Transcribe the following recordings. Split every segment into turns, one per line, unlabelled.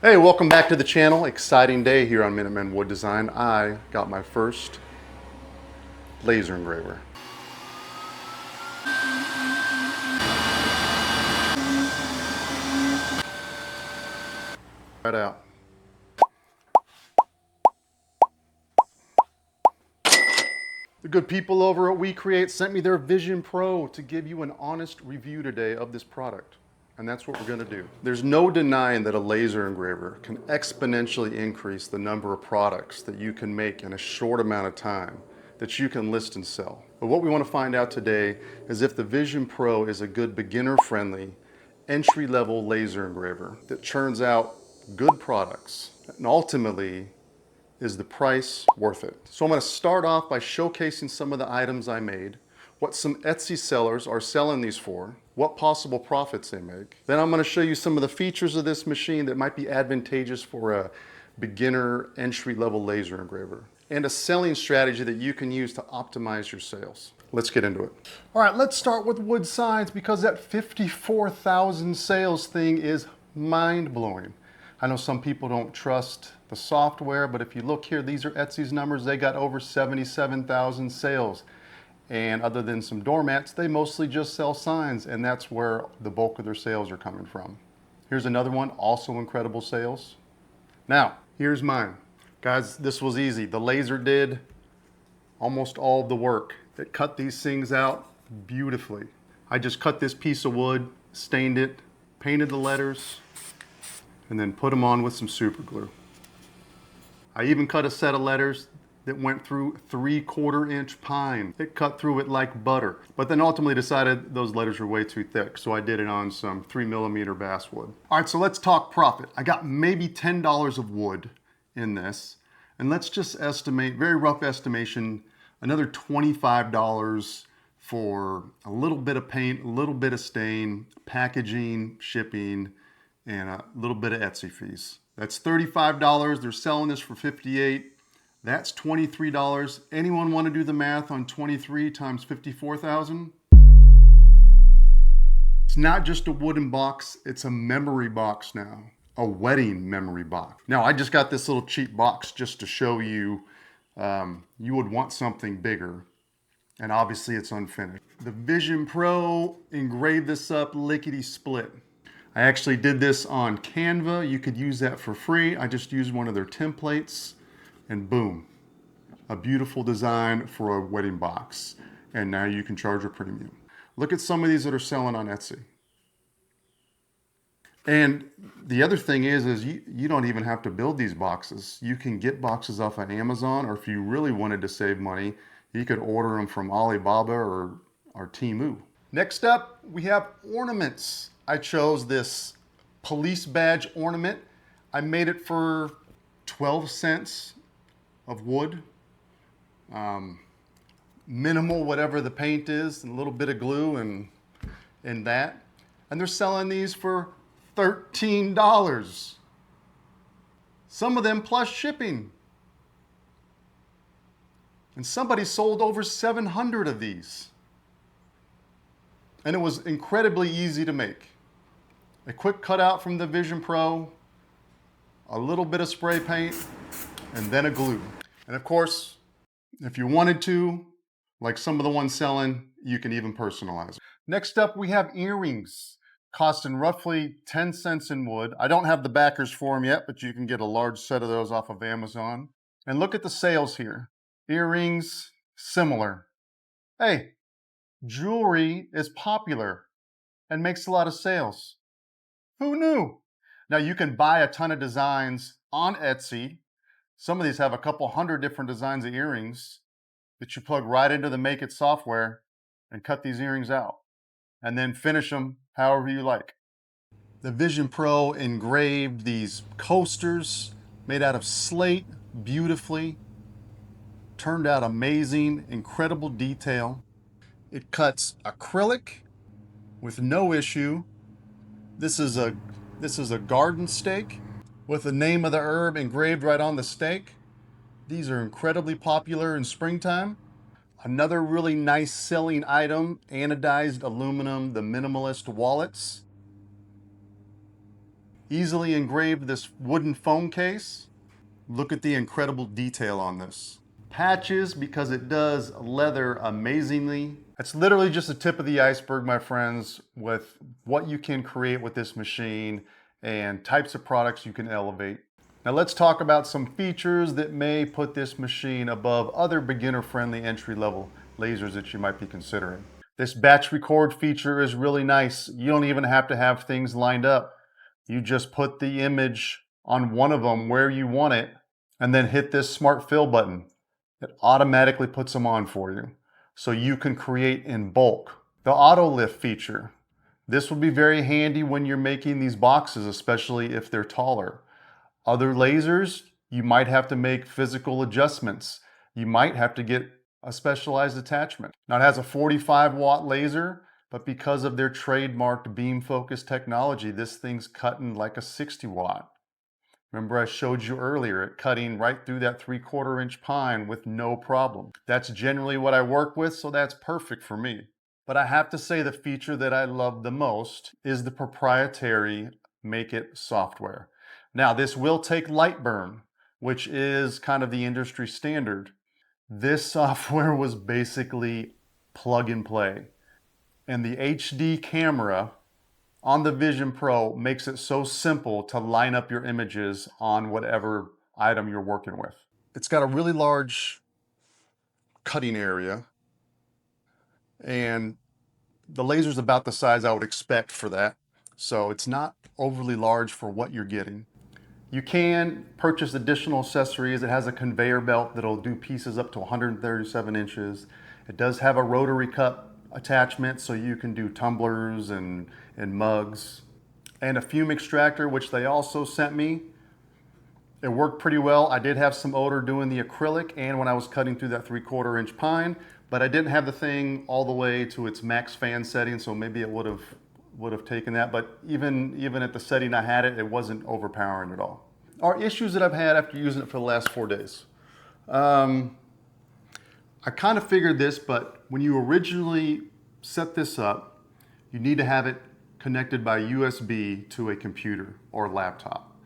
Hey, welcome back to the channel. Exciting day here on Minutemen Wood Design. I got my first laser engraver. Right out. The good people over at WeCreat sent me their Vision Pro to give you an honest review today of this product. And that's what we're going to do. There's no denying that a laser engraver can exponentially increase the number of products that you can make in a short amount of time that you can list and sell. But what we want to find out today is if the Vision Pro is a good beginner-friendly, entry-level laser engraver that churns out good products and ultimately is the price worth it? So I'm going to start off by showcasing some of the items I made, what some Etsy sellers are selling these for, what possible profits they make. Then I'm going to show you some of the features of this machine that might be advantageous for a beginner entry-level laser engraver, and a selling strategy that you can use to optimize your sales. Let's get into it. All right, let's start with wood signs because that 54,000 sales thing is mind-blowing. I know some people don't trust the software, but if you look here, these are Etsy's numbers. They got over 77,000 sales. And other than some doormats, they mostly just sell signs, and that's where the bulk of their sales are coming from. Here's another one, also incredible sales. Now, here's mine. Guys, this was easy. The laser did almost all of the work. It cut these things out beautifully. I just cut this piece of wood, stained it, painted the letters, and then put them on with some super glue. I even cut a set of letters that went through 3/4 inch pine. It cut through it like butter, but then ultimately decided those letters were way too thick, so I did it on some 3mm basswood. All right, so let's talk profit. I got maybe $10 of wood in this, and let's just estimate, very rough estimation, another $25 for a little bit of paint, a little bit of stain, packaging, shipping, and a little bit of Etsy fees. That's $35. They're selling this for $58. That's $23. Anyone want to do the math on 23 times 54,000? It's not just a wooden box, it's a memory box now. A wedding memory box. Now, I just got this little cheap box just to show you, you would want something bigger. And obviously it's unfinished. The Vision Pro engraved this up lickety split. I actually did this on Canva. You could use that for free. I just used one of their templates and boom, a beautiful design for a wedding box. And now you can charge a premium. Look at some of these that are selling on Etsy. And the other thing is you don't even have to build these boxes. You can get boxes off of Amazon, or if you really wanted to save money, you could order them from Alibaba or Temu. Next up, we have ornaments. I chose this police badge ornament. I made it for 12 cents of wood. Minimal, whatever the paint is, and a little bit of glue and that. And they're selling these for $13. Some of them plus shipping. And somebody sold over 700 of these. And it was incredibly easy to make. A quick cutout from the Vision Pro, a little bit of spray paint, and then a glue. And of course, if you wanted to, like some of the ones selling, you can even personalize it. Next up, we have earrings, costing roughly 10 cents in wood. I don't have the backers for them yet, but you can get a large set of those off of Amazon. And look at the sales here. Earrings, similar. Hey, jewelry is popular and makes a lot of sales. Who knew? Now you can buy a ton of designs on Etsy. Some of these have a couple hundred different designs of earrings that you plug right into the Make It software and cut these earrings out and then finish them however you like. The Vision Pro engraved these coasters made out of slate beautifully. Turned out amazing, incredible detail. It cuts acrylic with no issue. This is a garden stake with the name of the herb engraved right on the stake. These are incredibly popular in springtime. Another really nice selling item, anodized aluminum, the minimalist wallets. Easily engraved this wooden phone case. Look at the incredible detail on this. Patches, because it does leather amazingly. It's literally just the tip of the iceberg, my friends, with what you can create with this machine and types of products you can elevate. Now let's talk about some features that may put this machine above other beginner-friendly entry-level lasers that you might be considering. This batch record feature is really nice. You don't even have to have things lined up. You just put the image on one of them where you want it and then hit this smart fill button. It automatically puts them on for you so you can create in bulk. The auto lift feature. This will be very handy when you're making these boxes, especially if they're taller. Other lasers, you might have to make physical adjustments. You might have to get a specialized attachment. Now it has a 45-watt laser, but because of their trademarked beam focus technology, this thing's cutting like a 60-watt. Remember I showed you earlier, it cutting right through that 3/4 inch pine with no problem. That's generally what I work with, so that's perfect for me. But I have to say the feature that I love the most is the proprietary Make It software. Now this will take light burn, which is kind of the industry standard. This software was basically plug and play. And the HD camera on the Vision Pro makes it so simple to line up your images on whatever item you're working with. It's got a really large cutting area, and the laser's about the size I would expect for that. So it's not overly large for what you're getting. You can purchase additional accessories. It has a conveyor belt that'll do pieces up to 137 inches. It does have a rotary cup attachment so you can do tumblers and mugs. And a fume extractor, which they also sent me. It worked pretty well. I did have some odor doing the acrylic and when I was cutting through that 3/4 inch pine, but I didn't have the thing all the way to its max fan setting, so maybe it would have taken that. But even at the setting I had it, it wasn't overpowering at all. Are issues that I've had after using it for the last 4 days. I kind of figured this, but when you originally set this up, you need to have it connected by USB to a computer or laptop.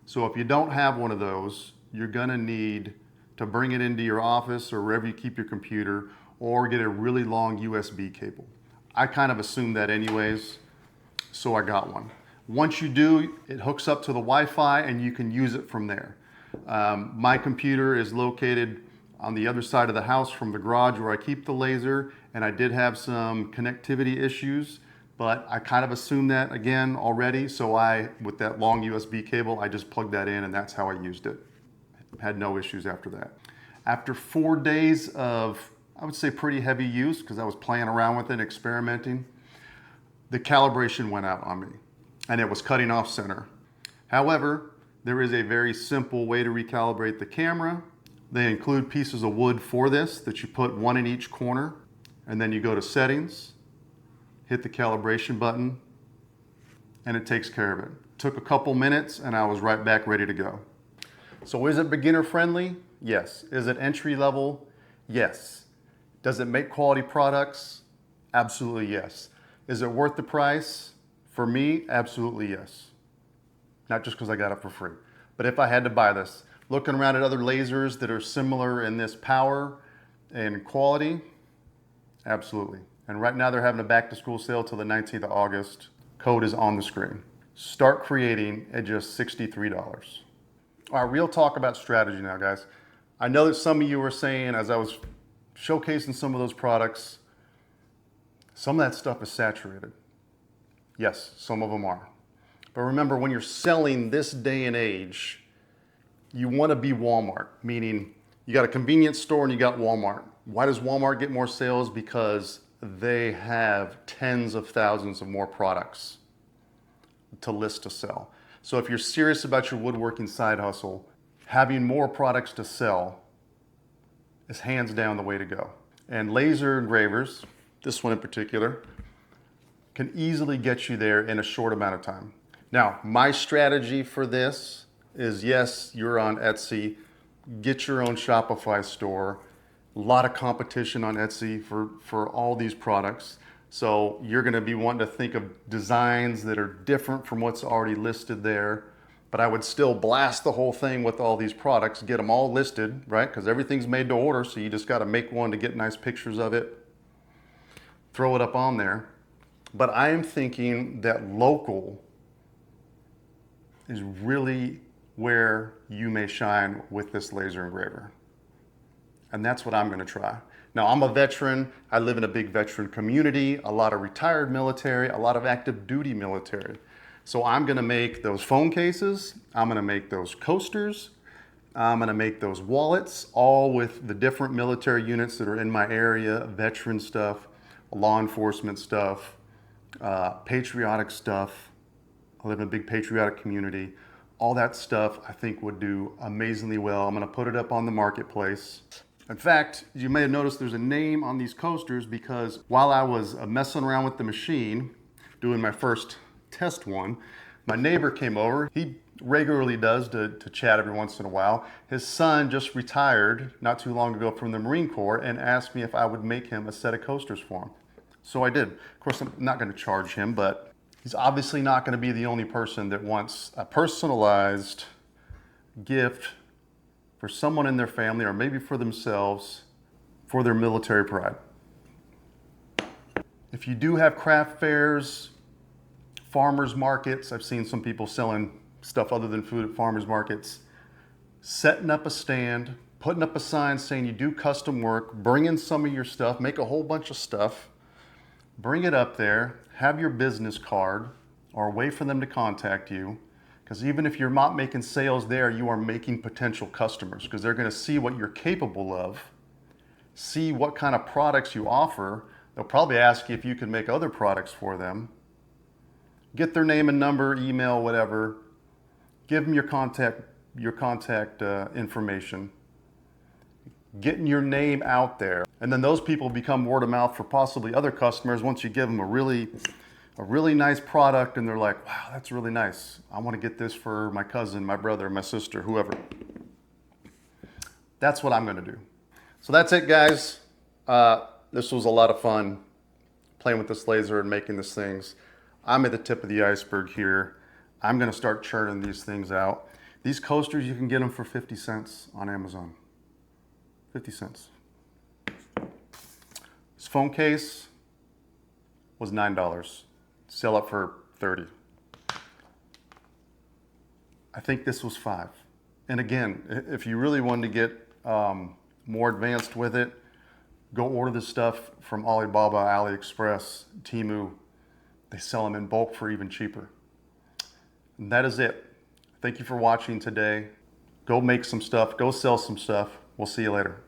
So if you don't have one of those, you're gonna need to bring it into your office or wherever you keep your computer, or get a really long USB cable. I kind of assumed that anyways, so I got one. Once you do, it hooks up to the Wi-Fi and you can use it from there. My computer is located on the other side of the house from the garage where I keep the laser, and I did have some connectivity issues, but I kind of assumed that again already, so with that long USB cable, I just plugged that in and that's how I used it. Had no issues after that. After 4 days of, I would say, pretty heavy use, because I was playing around with it, experimenting, the calibration went out on me and it was cutting off center. However, there is a very simple way to recalibrate the camera. They include pieces of wood for this that you put one in each corner, and then you go to settings, hit the calibration button, and it takes care of it. Took a couple minutes and I was right back ready to go. So is it beginner friendly? Yes. Is it entry level? Yes. Does it make quality products? Absolutely yes. Is it worth the price? For me, absolutely yes. Not just because I got it for free, but if I had to buy this, looking around at other lasers that are similar in this power and quality, absolutely. And right now they're having a back to school sale till the 19th of August. Code is on the screen. Start creating at just $63. All right, real talk about strategy now, guys. I know that some of you were saying, as I was showcasing some of those products, some of that stuff is saturated. Yes, some of them are. But remember, when you're selling this day and age, you want to be Walmart, meaning you got a convenience store and you got Walmart. Why does Walmart get more sales? Because they have tens of thousands of more products to list to sell. So if you're serious about your woodworking side hustle, having more products to sell is hands down the way to go. And laser engravers, this one in particular, can easily get you there in a short amount of time. Now, my strategy for this is, yes, you're on Etsy, get your own Shopify store, A lot of competition on Etsy for all these products. So you're gonna be wanting to think of designs that are different from what's already listed there. But I would still blast the whole thing with all these products, get them all listed, right? Because everything's made to order, so you just gotta make one to get nice pictures of it, throw it up on there. But I am thinking that local is really where you may shine with this laser engraver. And that's what I'm gonna try. Now, I'm a veteran. I live in a big veteran community, a lot of retired military, a lot of active duty military. So I'm gonna make those phone cases, I'm gonna make those coasters, I'm gonna make those wallets, all with the different military units that are in my area, veteran stuff, law enforcement stuff, patriotic stuff. I live in a big patriotic community. All that stuff I think would do amazingly well. I'm gonna put it up on the marketplace. In fact, you may have noticed there's a name on these coasters because while I was messing around with the machine, doing my first test one, my neighbor came over. He regularly does to chat every once in a while. His son just retired not too long ago from the Marine Corps and asked me if I would make him a set of coasters for him. So I did. Of course, I'm not gonna charge him, but he's obviously not gonna be the only person that wants a personalized gift for someone in their family or maybe for themselves for their military pride. If you do have craft fairs, farmers markets, I've seen some people selling stuff other than food at farmers markets, setting up a stand, putting up a sign saying you do custom work, bring in some of your stuff, make a whole bunch of stuff, bring it up there, have your business card or a way for them to contact you. Because even if you're not making sales there, you are making potential customers because they're going to see what you're capable of, see what kind of products you offer. They'll probably ask you if you can make other products for them. Get their name and number, email, whatever. Give them your contact information. Getting your name out there. And then those people become word of mouth for possibly other customers once you give them a really nice product and they're like, wow, that's really nice. I want to get this for my cousin, my brother, my sister, whoever. That's what I'm going to do. So that's it, guys. This was a lot of fun playing with this laser and making these things. I'm at the tip of the iceberg here. I'm going to start churning these things out. These coasters, you can get them for 50 cents on Amazon. 50 cents. This phone case was $9. Sell it for 30. I think this was 5. And again, if you really wanted to get more advanced with it, go order this stuff from Alibaba, AliExpress, Temu. They sell them in bulk for even cheaper. And that is it. Thank you for watching today. Go make some stuff, go sell some stuff. We'll see you later.